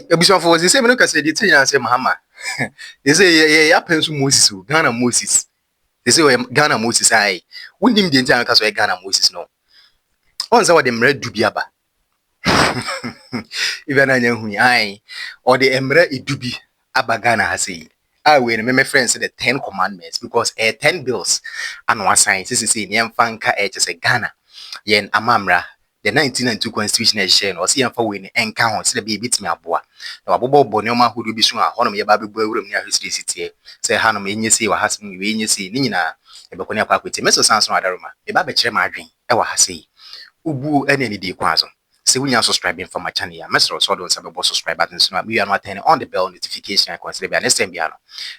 ebusuafo was the same no kase dey tell you say Mahama. They say ya pensu Moses, Ghana Moses. They say Ghana Moses ai. Wundim dey tell you Ghana Moses no. On say what dem red dubiaba. Even anya hu ai or the emre edubi aba Ghana ha say. I we my friends say the 10 commandments because 10 bills and one sign say ne mfanka say Ghana yen amamra the 1992 constitution share or see am for we ni enka ho say be bitimi aboa na wabobo bone ma hodo bi so a honom ye ba bebo awuram ni ahwesiri sitie say hanom enye sei wa hasem we enye sei ni nyina e be ko ne akwa kwete meso sanso adaroma e ba be kire ma adwen e wa ha sei ubu ene ni di kwazo. Say when you are subscribing for my channel, yeah, Mr. So don't subscribe button so we are not turning on the bell notification I consider be next time be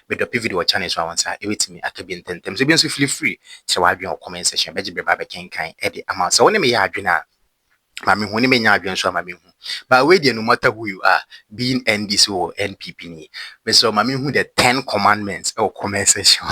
but the video channel so once I wait me I can be in 10 times. So be feel free to write your comment section. Be be can edit amount. So when me ya adwena Mami when me nya adwen so mami hu. But we dey no matter who you are, being NDC or NPP ni. Me so mami hu the 10 commandments or comment section.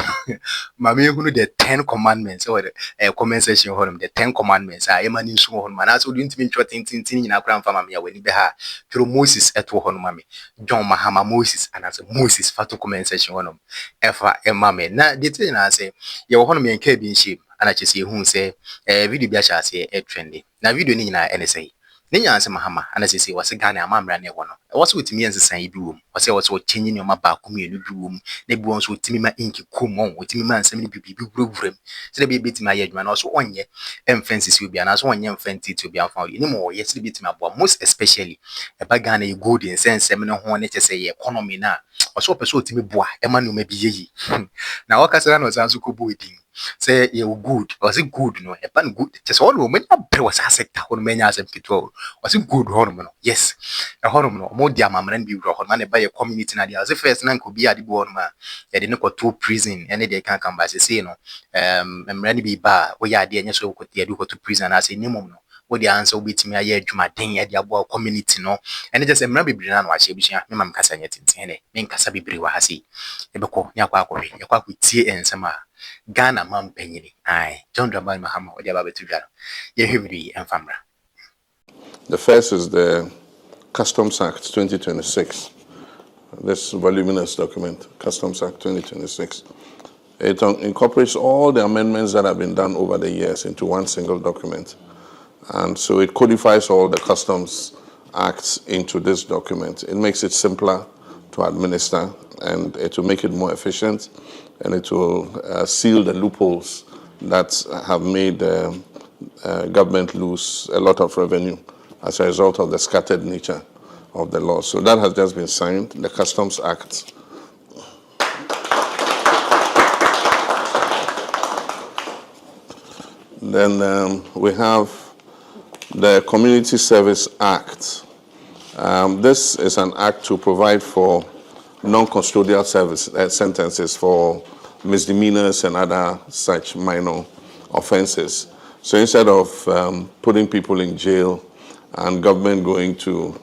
Mami hu the 10 commandments or the comment section honum the 10 commandments. Ah, emani nso honum. Na so don't mean tin nyina kra mfa mami ya weni be ha. Through Moses eto honum mami. John Mahama Moses and as Moses fatu comment section honum. Efa emame. Na the thing na say ye honum yen ka bi nship. And I just see who say video bi acha say trendy. Na video ni nyina ene say. Ni nya say Mahama and I say was Ghana amamra na e wono. E was with me ensesan yi bi wom. Was change nyoma ba ko mienu bi wom. Na bi won so timi ma inki komon, otimi ma nsem ni bibi wuram. Say be betimi aye adwuma na so onye emfensis bi na so onye emfenti to bi amfa yi. Ni mo yes be betimi abo most especially e ba Ghana e good in sense em no ho ne che say economy na. So person otimi boa e ma no ma bi yeyi. Na wakasara no sanso ko bo edin. Say you good was it good no a pan good just all women was a sector on many as control was it good hormone yes a hormone more dia mamran bi wro man by a community na dia as first nan ko bi ade bo no ma e de no ko to prison and they can come by say no mran bi ba we ya de anya so ko dia do ko to prison as ni mum no what the answer will be to me aye adwuma den ya dia bo community no and just mran bibiri na no a che bisua me mam kasa nya tintin ne me kasa bibiri wa ha sei e be ko nya kwa akwe nya kwa tie ensema Ghana man penyini ai John Dramani Mahama odi aba betu dwaro ye hwebiri enfamra. The first is the Customs Act 2026. This voluminous document, Customs Act 2026. It incorporates all the amendments that have been done over the years into one single document. And so it codifies all the Customs Acts into this document. It makes it simpler to administer and it will make it more efficient and it will seal the loopholes that have made government lose a lot of revenue as a result of the scattered nature of the law. So that has just been signed, the Customs Act. Then we have the Community Service Act. This is an act to provide for non-custodial service sentences for misdemeanors and other such minor offenses. So instead of putting people in jail and government going to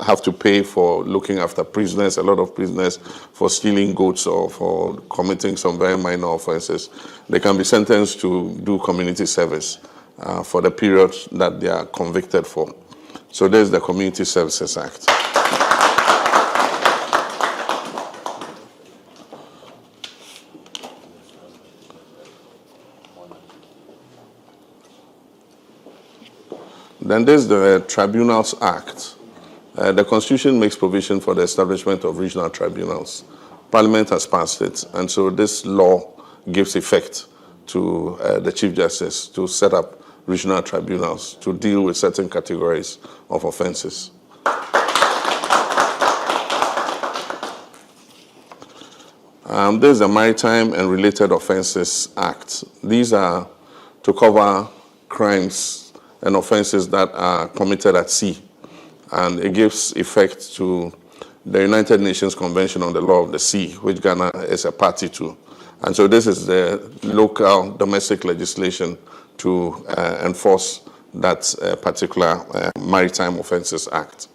have to pay for looking after prisoners, a lot of prisoners, for stealing goods or for committing some very minor offenses, they can be sentenced to do community service for the period that they are convicted for. So there's the Community Services Act. Then there's the Tribunals Act. The Constitution makes provision for the establishment of regional tribunals. Parliament has passed it, and so this law gives effect to the Chief Justice to set up regional tribunals to deal with certain categories of offenses. There's the Maritime and Related Offenses Act. These are to cover crimes and offenses that are committed at sea. And it gives effect to the United Nations Convention on the Law of the Sea, which Ghana is a party to. And so this is the local domestic legislation to enforce that particular Maritime Offences Act.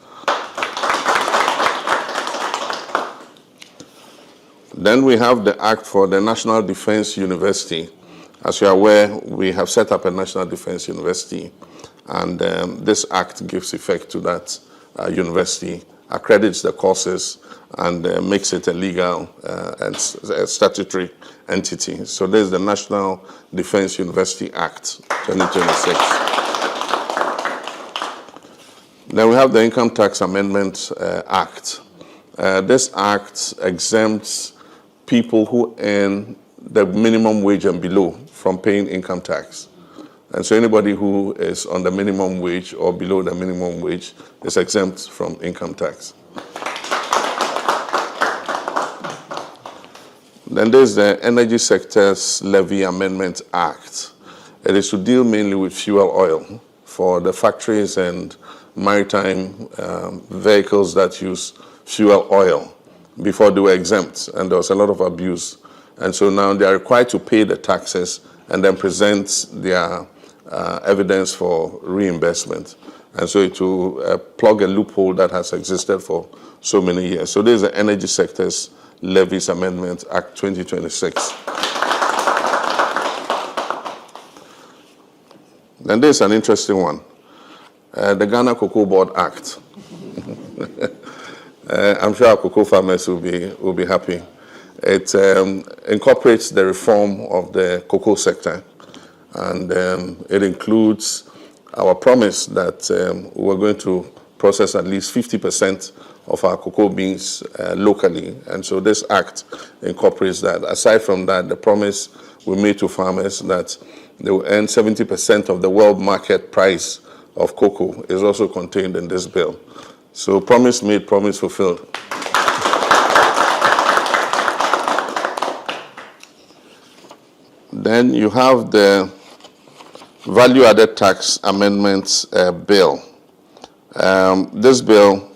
Then we have the Act for the National Defense University. As you are aware, we have set up a National Defense University And this act gives effect to that university, accredits the courses, and makes it a legal and a statutory entity. So there's the National Defense University Act 2026. Then we have the Income Tax Amendment Act. This act exempts people who earn the minimum wage and below from paying income tax. And so anybody who is on the minimum wage or below the minimum wage is exempt from income tax. Then there's the Energy Sectors Levy Amendment Act. It is to deal mainly with fuel oil for the factories and maritime vehicles that use fuel oil. Before they were exempt, and there was a lot of abuse. And so now they are required to pay the taxes and then present their evidence for reimbursement. And so it will plug a loophole that has existed for so many years. So there's the Energy Sectors Levies Amendment Act 2026. Then there's an interesting one, the Ghana Cocoa Board Act. I'm sure our cocoa farmers will be happy. It incorporates the reform of the cocoa sector, and it includes our promise that we're going to process at least 50% of our cocoa beans locally. And so this act incorporates that. Aside from that, the promise we made to farmers that they will earn 70% of the world market price of cocoa is also contained in this bill. So promise made, promise fulfilled. Then you have the Value Added Tax Amendments Bill. This bill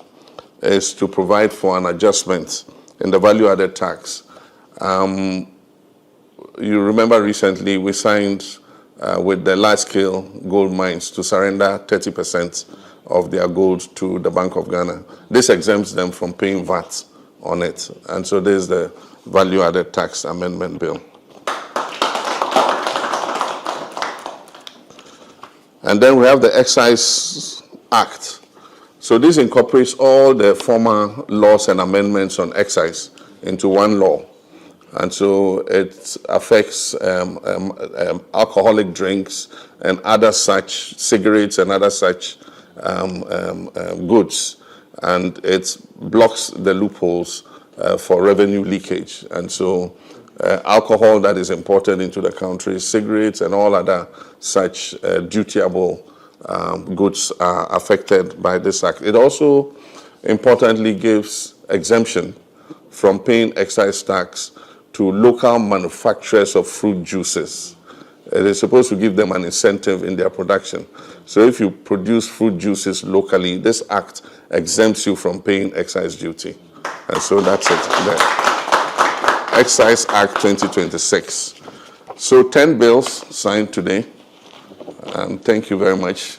is to provide for an adjustment in the value added tax. You remember recently we signed with the large-scale gold mines to surrender 30% of their gold to the Bank of Ghana. This exempts them from paying VAT on it. And so there's the Value Added Tax Amendment Bill. And then we have the Excise Act. So this incorporates all the former laws and amendments on excise into one law. And so it affects alcoholic drinks and other such, cigarettes and other such goods. And it blocks the loopholes for revenue leakage. And so alcohol that is imported into the country, cigarettes and all other such dutiable goods are affected by this act. It also importantly gives exemption from paying excise tax to local manufacturers of fruit juices. It is supposed to give them an incentive in their production. So if you produce fruit juices locally, this act exempts you from paying excise duty. And so that's it. The Excise Act 2026. So 10 bills signed today. And thank you very much.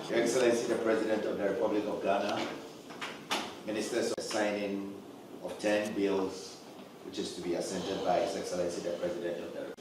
Your Excellency, the President of the Republic of Ghana, Ministers of signing of 10 bills, which is to be assented by His Excellency, the President of the Republic.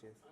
Cheers.